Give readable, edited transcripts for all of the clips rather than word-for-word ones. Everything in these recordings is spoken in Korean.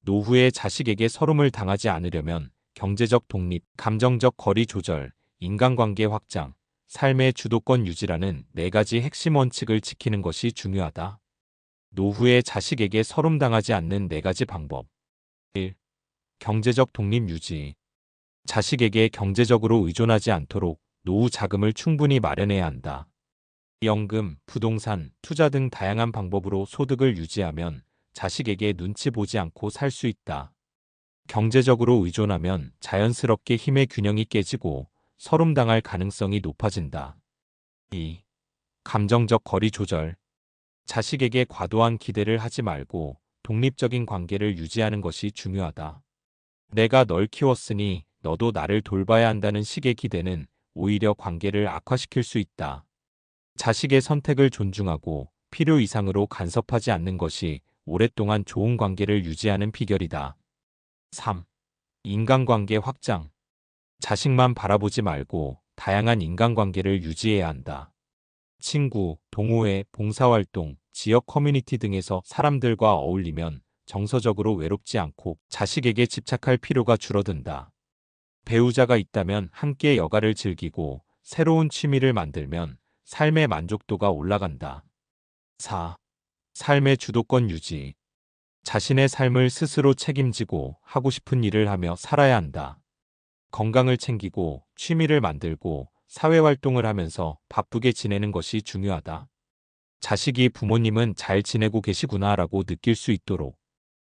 노후에 자식에게 서름을 당하지 않으려면 경제적 독립, 감정적 거리 조절, 인간관계 확장, 삶의 주도권 유지라는 네 가지 핵심 원칙을 지키는 것이 중요하다. 노후에 자식에게 서름 당하지 않는 네 가지 방법. 1. 경제적 독립 유지. 자식에게 경제적으로 의존하지 않도록 노후 자금을 충분히 마련해야 한다. 연금, 부동산, 투자 등 다양한 방법으로 소득을 유지하면 자식에게 눈치 보지 않고 살 수 있다. 경제적으로 의존하면 자연스럽게 힘의 균형이 깨지고 서름당할 가능성이 높아진다. 2. 감정적 거리 조절. 자식에게 과도한 기대를 하지 말고 독립적인 관계를 유지하는 것이 중요하다. 내가 널 키웠으니 너도 나를 돌봐야 한다는 식의 기대는 오히려 관계를 악화시킬 수 있다. 자식의 선택을 존중하고 필요 이상으로 간섭하지 않는 것이 오랫동안 좋은 관계를 유지하는 비결이다. 3. 인간관계 확장. 자식만 바라보지 말고 다양한 인간관계를 유지해야 한다. 친구, 동호회, 봉사활동, 지역 커뮤니티 등에서 사람들과 어울리면 정서적으로 외롭지 않고 자식에게 집착할 필요가 줄어든다. 배우자가 있다면 함께 여가를 즐기고 새로운 취미를 만들면 삶의 만족도가 올라간다. 4. 삶의 주도권 유지. 자신의 삶을 스스로 책임지고 하고 싶은 일을 하며 살아야 한다. 건강을 챙기고 취미를 만들고 사회활동을 하면서 바쁘게 지내는 것이 중요하다. 자식이 부모님은 잘 지내고 계시구나라고 느낄 수 있도록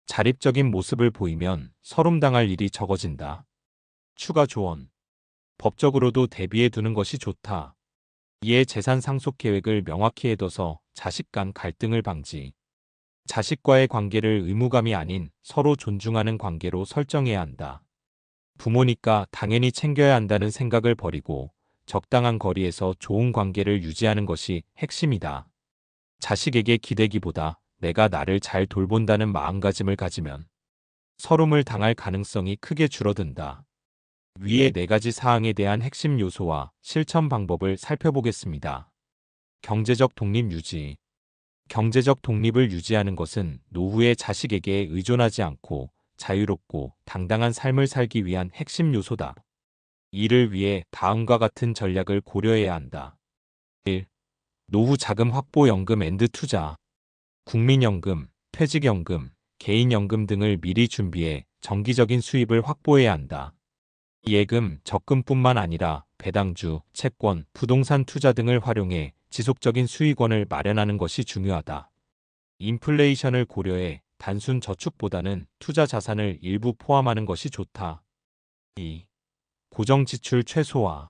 자립적인 모습을 보이면 서름당할 일이 적어진다. 추가 조언. 법적으로도 대비해 두는 것이 좋다. 이에 재산 상속 계획을 명확히 해둬서 자식 간 갈등을 방지. 자식과의 관계를 의무감이 아닌 서로 존중하는 관계로 설정해야 한다. 부모니까 당연히 챙겨야 한다는 생각을 버리고 적당한 거리에서 좋은 관계를 유지하는 것이 핵심이다. 자식에게 기대기보다 내가 나를 잘 돌본다는 마음가짐을 가지면 서름을 당할 가능성이 크게 줄어든다. 위의 네 가지 사항에 대한 핵심 요소와 실천 방법을 살펴보겠습니다. 경제적 독립 유지. 경제적 독립을 유지하는 것은 노후에 자식에게 의존하지 않고 자유롭고 당당한 삶을 살기 위한 핵심 요소다. 이를 위해 다음과 같은 전략을 고려해야 한다. 1. 노후 자금 확보 연금 앤드 투자. 국민연금, 퇴직연금, 개인연금 등을 미리 준비해 정기적인 수입을 확보해야 한다. 예금, 적금뿐만 아니라 배당주, 채권, 부동산 투자 등을 활용해 지속적인 수익원을 마련하는 것이 중요하다. 인플레이션을 고려해 단순 저축보다는 투자 자산을 일부 포함하는 것이 좋다. 2. 고정 지출 최소화.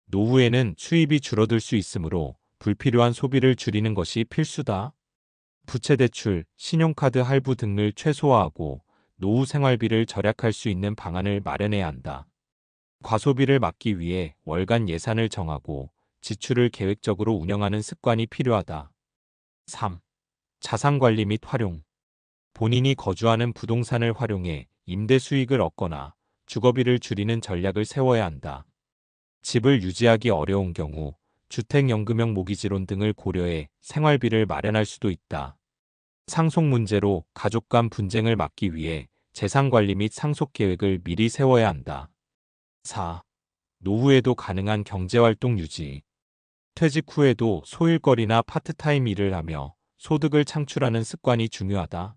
노후에는 수입이 줄어들 수 있으므로 불필요한 소비를 줄이는 것이 필수다. 부채 대출, 신용카드 할부 등을 최소화하고 노후 생활비를 절약할 수 있는 방안을 마련해야 한다. 과소비를 막기 위해 월간 예산을 정하고 지출을 계획적으로 운영하는 습관이 필요하다. 3. 자산관리 및 활용. 본인이 거주하는 부동산을 활용해 임대 수익을 얻거나 주거비를 줄이는 전략을 세워야 한다. 집을 유지하기 어려운 경우 주택연금형 모기지론 등을 고려해 생활비를 마련할 수도 있다. 상속 문제로 가족 간 분쟁을 막기 위해 재산관리 및 상속 계획을 미리 세워야 한다. 4. 노후에도 가능한 경제활동 유지. 퇴직 후에도 소일거리나 파트타임 일을 하며 소득을 창출하는 습관이 중요하다.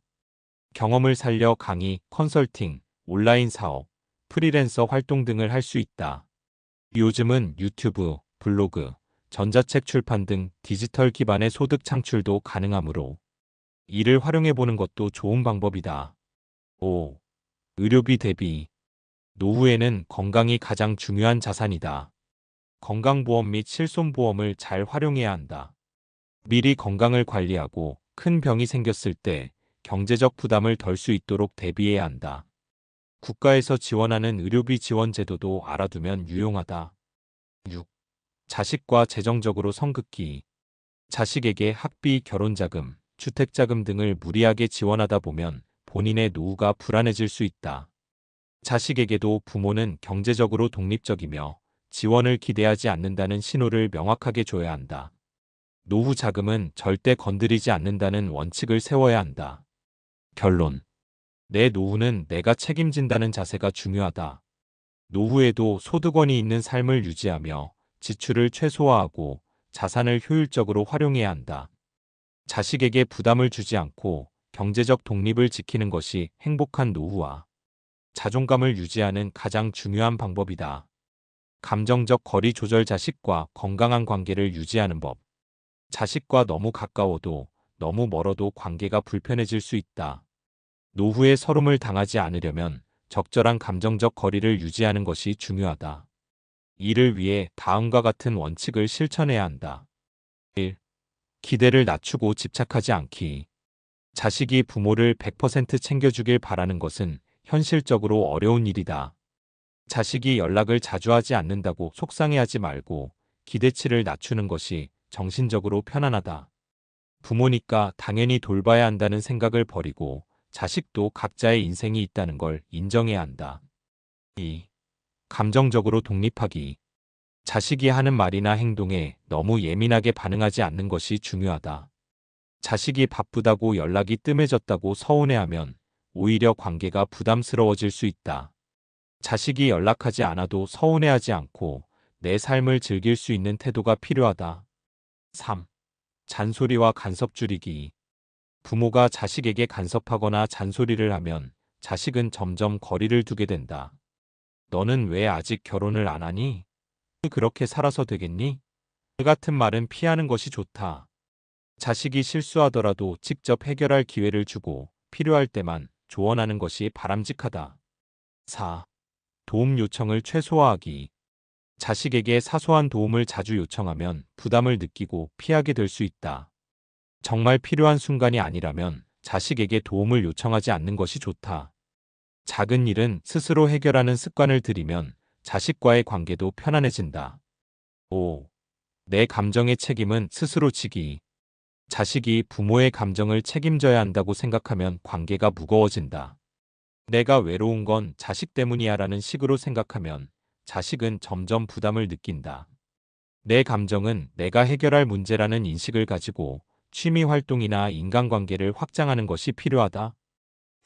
경험을 살려 강의, 컨설팅, 온라인 사업, 프리랜서 활동 등을 할 수 있다. 요즘은 유튜브, 블로그, 전자책 출판 등 디지털 기반의 소득 창출도 가능하므로 이를 활용해보는 것도 좋은 방법이다. 5. 의료비 대비. 노후에는 건강이 가장 중요한 자산이다. 건강보험 및 실손보험을 잘 활용해야 한다. 미리 건강을 관리하고 큰 병이 생겼을 때 경제적 부담을 덜 수 있도록 대비해야 한다. 국가에서 지원하는 의료비 지원 제도도 알아두면 유용하다. 6. 자식과 재정적으로 성급기. 자식에게 학비, 결혼자금, 주택자금 등을 무리하게 지원하다 보면 본인의 노후가 불안해질 수 있다. 자식에게도 부모는 경제적으로 독립적이며 지원을 기대하지 않는다는 신호를 명확하게 줘야 한다. 노후 자금은 절대 건드리지 않는다는 원칙을 세워야 한다. 결론. 내 노후는 내가 책임진다는 자세가 중요하다. 노후에도 소득원이 있는 삶을 유지하며 지출을 최소화하고 자산을 효율적으로 활용해야 한다. 자식에게 부담을 주지 않고 경제적 독립을 지키는 것이 행복한 노후와 자존감을 유지하는 가장 중요한 방법이다. 감정적 거리 조절. 자식과 건강한 관계를 유지하는 법. 자식과 너무 가까워도 너무 멀어도 관계가 불편해질 수 있다. 노후에 서름을 당하지 않으려면 적절한 감정적 거리를 유지하는 것이 중요하다. 이를 위해 다음과 같은 원칙을 실천해야 한다. 1. 기대를 낮추고 집착하지 않기. 자식이 부모를 100% 챙겨주길 바라는 것은 현실적으로 어려운 일이다. 자식이 연락을 자주 하지 않는다고 속상해하지 말고 기대치를 낮추는 것이 정신적으로 편안하다. 부모니까 당연히 돌봐야 한다는 생각을 버리고 자식도 각자의 인생이 있다는 걸 인정해야 한다. 2. 감정적으로 독립하기. 자식이 하는 말이나 행동에 너무 예민하게 반응하지 않는 것이 중요하다. 자식이 바쁘다고 연락이 뜸해졌다고 서운해하면 오히려 관계가 부담스러워질 수 있다. 자식이 연락하지 않아도 서운해하지 않고 내 삶을 즐길 수 있는 태도가 필요하다. 3. 잔소리와 간섭 줄이기. 부모가 자식에게 간섭하거나 잔소리를 하면 자식은 점점 거리를 두게 된다. 너는 왜 아직 결혼을 안 하니? 그렇게 살아서 되겠니? 그 같은 말은 피하는 것이 좋다. 자식이 실수하더라도 직접 해결할 기회를 주고 필요할 때만 조언하는 것이 바람직하다. 4. 도움 요청을 최소화하기. 자식에게 사소한 도움을 자주 요청하면 부담을 느끼고 피하게 될 수 있다. 정말 필요한 순간이 아니라면 자식에게 도움을 요청하지 않는 것이 좋다. 작은 일은 스스로 해결하는 습관을 들이면 자식과의 관계도 편안해진다. 5. 내 감정의 책임은 스스로 지기. 자식이 부모의 감정을 책임져야 한다고 생각하면 관계가 무거워진다. 내가 외로운 건 자식 때문이야 라는 식으로 생각하면 자식은 점점 부담을 느낀다. 내 감정은 내가 해결할 문제라는 인식을 가지고 취미 활동이나 인간관계를 확장하는 것이 필요하다.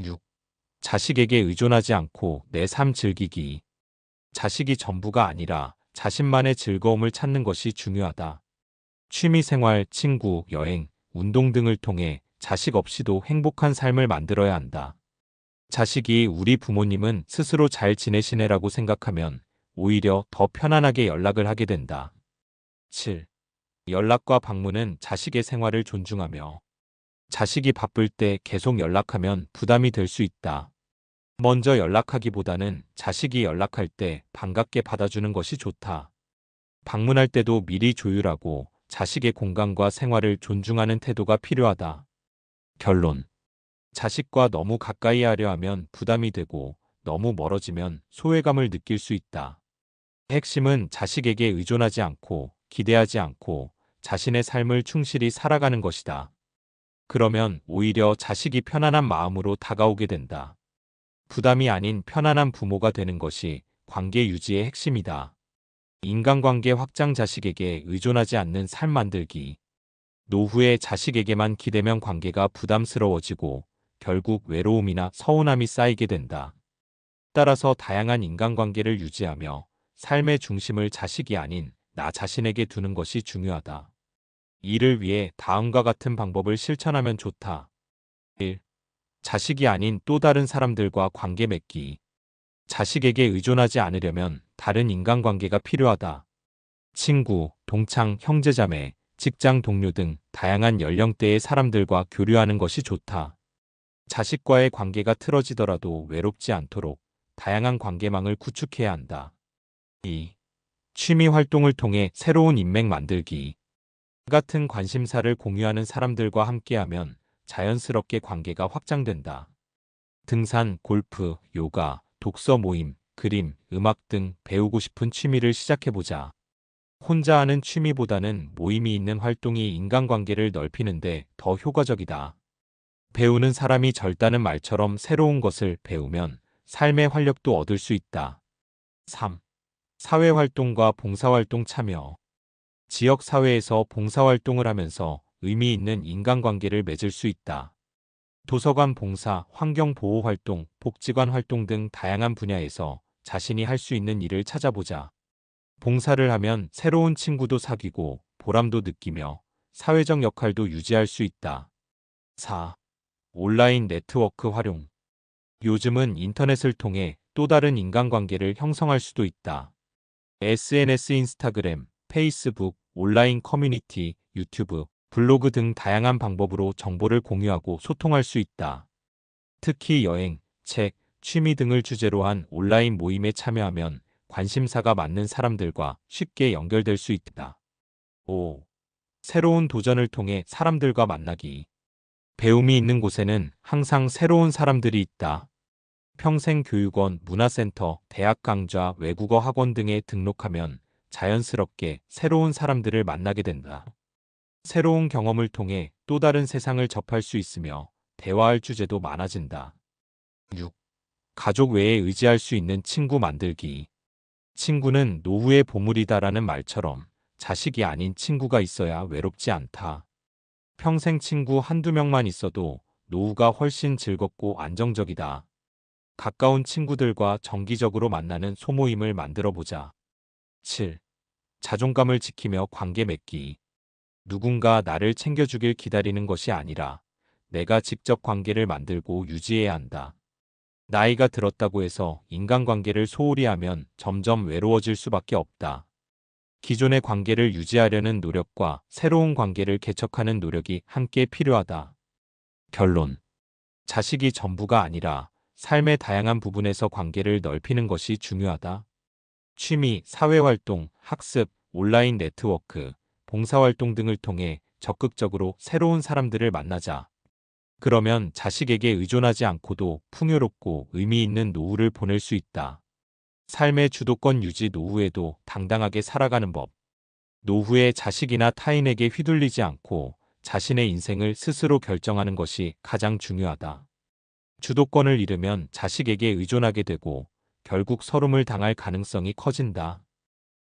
6. 자식에게 의존하지 않고 내 삶 즐기기. 자식이 전부가 아니라 자신만의 즐거움을 찾는 것이 중요하다. 취미생활, 친구, 여행, 운동 등을 통해 자식 없이도 행복한 삶을 만들어야 한다. 자식이 우리 부모님은 스스로 잘 지내시네라고 생각하면 오히려 더 편안하게 연락을 하게 된다. 7. 연락과 방문은 자식의 생활을 존중하며. 자식이 바쁠 때 계속 연락하면 부담이 될 수 있다. 먼저 연락하기보다는 자식이 연락할 때 반갑게 받아주는 것이 좋다. 방문할 때도 미리 조율하고 자식의 공간과 생활을 존중하는 태도가 필요하다. 결론. 자식과 너무 가까이 하려 하면 부담이 되고 너무 멀어지면 소외감을 느낄 수 있다. 핵심은 자식에게 의존하지 않고 기대하지 않고 자신의 삶을 충실히 살아가는 것이다. 그러면 오히려 자식이 편안한 마음으로 다가오게 된다. 부담이 아닌 편안한 부모가 되는 것이 관계 유지의 핵심이다. 인간관계 확장. 자식에게 의존하지 않는 삶 만들기. 노후에 자식에게만 기대면 관계가 부담스러워지고 결국 외로움이나 서운함이 쌓이게 된다. 따라서 다양한 인간관계를 유지하며 삶의 중심을 자식이 아닌 나 자신에게 두는 것이 중요하다. 이를 위해 다음과 같은 방법을 실천하면 좋다. 1. 자식이 아닌 또 다른 사람들과 관계 맺기. 자식에게 의존하지 않으려면 다른 인간관계가 필요하다. 친구, 동창, 형제자매, 직장 동료 등 다양한 연령대의 사람들과 교류하는 것이 좋다. 자식과의 관계가 틀어지더라도 외롭지 않도록 다양한 관계망을 구축해야 한다. 2. 취미 활동을 통해 새로운 인맥 만들기. 같은 관심사를 공유하는 사람들과 함께하면 자연스럽게 관계가 확장된다. 등산, 골프, 요가, 독서 모임, 그림, 음악 등 배우고 싶은 취미를 시작해보자. 혼자 하는 취미보다는 모임이 있는 활동이 인간관계를 넓히는데 더 효과적이다. 배우는 사람이 절다는 말처럼 새로운 것을 배우면 삶의 활력도 얻을 수 있다. 3. 사회활동과 봉사활동 참여. 지역사회에서 봉사활동을 하면서 의미 있는 인간관계를 맺을 수 있다. 도서관 봉사, 환경보호 활동, 복지관 활동 등 다양한 분야에서 자신이 할 수 있는 일을 찾아보자. 봉사를 하면 새로운 친구도 사귀고 보람도 느끼며 사회적 역할도 유지할 수 있다. 4. 온라인 네트워크 활용. 요즘은 인터넷을 통해 또 다른 인간관계를 형성할 수도 있다. SNS, 인스타그램, 페이스북, 온라인 커뮤니티, 유튜브, 블로그 등 다양한 방법으로 정보를 공유하고 소통할 수 있다. 특히 여행, 책, 취미 등을 주제로 한 온라인 모임에 참여하면 관심사가 맞는 사람들과 쉽게 연결될 수 있다. 5. 새로운 도전을 통해 사람들과 만나기. 배움이 있는 곳에는 항상 새로운 사람들이 있다. 평생교육원, 문화센터, 대학 강좌, 외국어 학원 등에 등록하면 자연스럽게 새로운 사람들을 만나게 된다. 새로운 경험을 통해 또 다른 세상을 접할 수 있으며 대화할 주제도 많아진다. 6. 가족 외에 의지할 수 있는 친구 만들기. 친구는 노후의 보물이다라는 말처럼 자식이 아닌 친구가 있어야 외롭지 않다. 평생 친구 한두 명만 있어도 노후가 훨씬 즐겁고 안정적이다. 가까운 친구들과 정기적으로 만나는 소모임을 만들어 보자. 7. 자존감을 지키며 관계 맺기. 누군가 나를 챙겨주길 기다리는 것이 아니라 내가 직접 관계를 만들고 유지해야 한다. 나이가 들었다고 해서 인간관계를 소홀히 하면 점점 외로워질 수밖에 없다. 기존의 관계를 유지하려는 노력과 새로운 관계를 개척하는 노력이 함께 필요하다. 결론. 자식이 전부가 아니라 삶의 다양한 부분에서 관계를 넓히는 것이 중요하다. 취미, 사회활동, 학습, 온라인 네트워크, 봉사활동 등을 통해 적극적으로 새로운 사람들을 만나자. 그러면 자식에게 의존하지 않고도 풍요롭고 의미 있는 노후를 보낼 수 있다. 삶의 주도권 유지. 노후에도 당당하게 살아가는 법. 노후에 자식이나 타인에게 휘둘리지 않고 자신의 인생을 스스로 결정하는 것이 가장 중요하다. 주도권을 잃으면 자식에게 의존하게 되고 결국 서름을 당할 가능성이 커진다.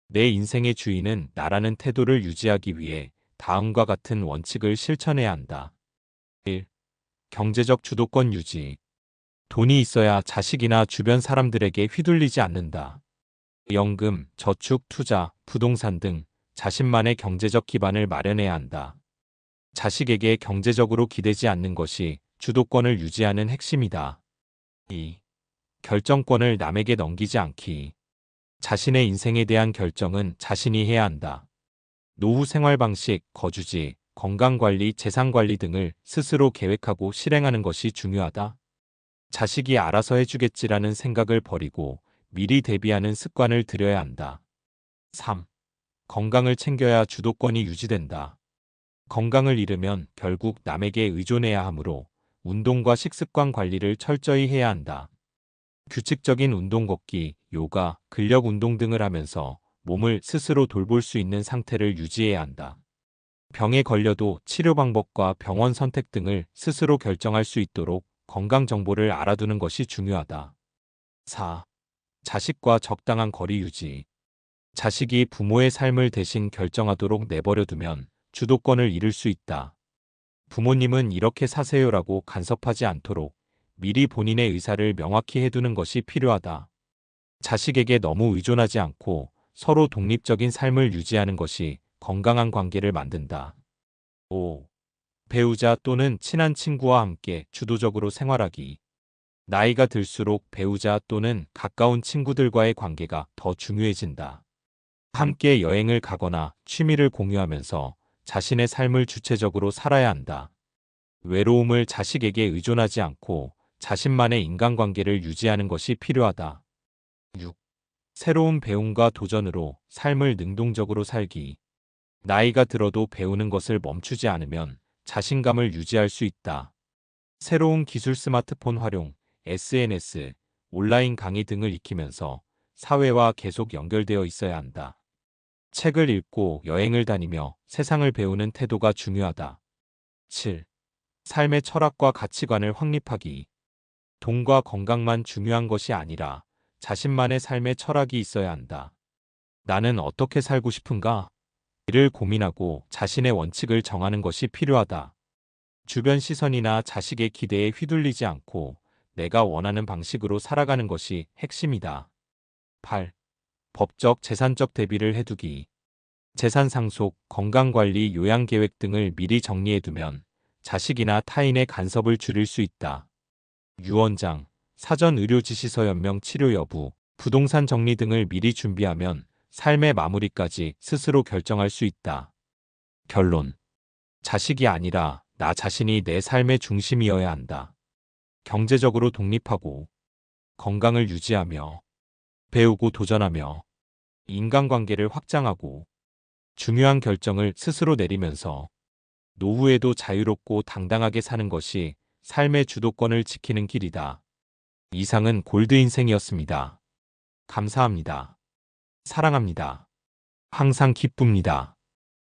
내 인생의 주인은 나라는 태도를 유지하기 위해 다음과 같은 원칙을 실천해야 한다. 1. 경제적 주도권 유지. 돈이 있어야 자식이나 주변 사람들에게 휘둘리지 않는다. 연금, 저축, 투자, 부동산 등 자신만의 경제적 기반을 마련해야 한다. 자식에게 경제적으로 기대지 않는 것이 주도권을 유지하는 핵심이다. 2. 결정권을 남에게 넘기지 않기. 자신의 인생에 대한 결정은 자신이 해야 한다. 노후 생활 방식, 거주지, 건강관리, 재산관리 등을 스스로 계획하고 실행하는 것이 중요하다. 자식이 알아서 해주겠지라는 생각을 버리고 미리 대비하는 습관을 들여야 한다. 3. 건강을 챙겨야 주도권이 유지된다. 건강을 잃으면 결국 남에게 의존해야 하므로 운동과 식습관 관리를 철저히 해야 한다. 규칙적인 운동, 걷기, 요가, 근력 운동 등을 하면서 몸을 스스로 돌볼 수 있는 상태를 유지해야 한다. 병에 걸려도 치료 방법과 병원 선택 등을 스스로 결정할 수 있도록 건강 정보를 알아두는 것이 중요하다. 4. 자식과 적당한 거리 유지. 자식이 부모의 삶을 대신 결정하도록 내버려두면 주도권을 잃을 수 있다. 부모님은 이렇게 사세요라고 간섭하지 않도록 미리 본인의 의사를 명확히 해두는 것이 필요하다. 자식에게 너무 의존하지 않고 서로 독립적인 삶을 유지하는 것이 건강한 관계를 만든다. 5. 배우자 또는 친한 친구와 함께 주도적으로 생활하기. 나이가 들수록 배우자 또는 가까운 친구들과의 관계가 더 중요해진다. 함께 여행을 가거나 취미를 공유하면서 자신의 삶을 주체적으로 살아야 한다. 외로움을 자식에게 의존하지 않고 자신만의 인간관계를 유지하는 것이 필요하다. 6. 새로운 배움과 도전으로 삶을 능동적으로 살기. 나이가 들어도 배우는 것을 멈추지 않으면 자신감을 유지할 수 있다. 새로운 기술, 스마트폰 활용, SNS, 온라인 강의 등을 익히면서 사회와 계속 연결되어 있어야 한다. 책을 읽고 여행을 다니며 세상을 배우는 태도가 중요하다. 7. 삶의 철학과 가치관을 확립하기. 돈과 건강만 중요한 것이 아니라 자신만의 삶의 철학이 있어야 한다. 나는 어떻게 살고 싶은가? 이를 고민하고 자신의 원칙을 정하는 것이 필요하다. 주변 시선이나 자식의 기대에 휘둘리지 않고 내가 원하는 방식으로 살아가는 것이 핵심이다. 8. 법적, 재산적 대비를 해두기. 재산 상속, 건강관리, 요양계획 등을 미리 정리해두면 자식이나 타인의 간섭을 줄일 수 있다. 유언장, 사전 의료지시서 연명 치료 여부, 부동산 정리 등을 미리 준비하면 삶의 마무리까지 스스로 결정할 수 있다. 결론. 자식이 아니라 나 자신이 내 삶의 중심이어야 한다. 경제적으로 독립하고 건강을 유지하며 배우고 도전하며 인간관계를 확장하고 중요한 결정을 스스로 내리면서 노후에도 자유롭고 당당하게 사는 것이 삶의 주도권을 지키는 길이다. 이상은 골드인생이었습니다. 감사합니다. 사랑합니다. 항상 기쁩니다.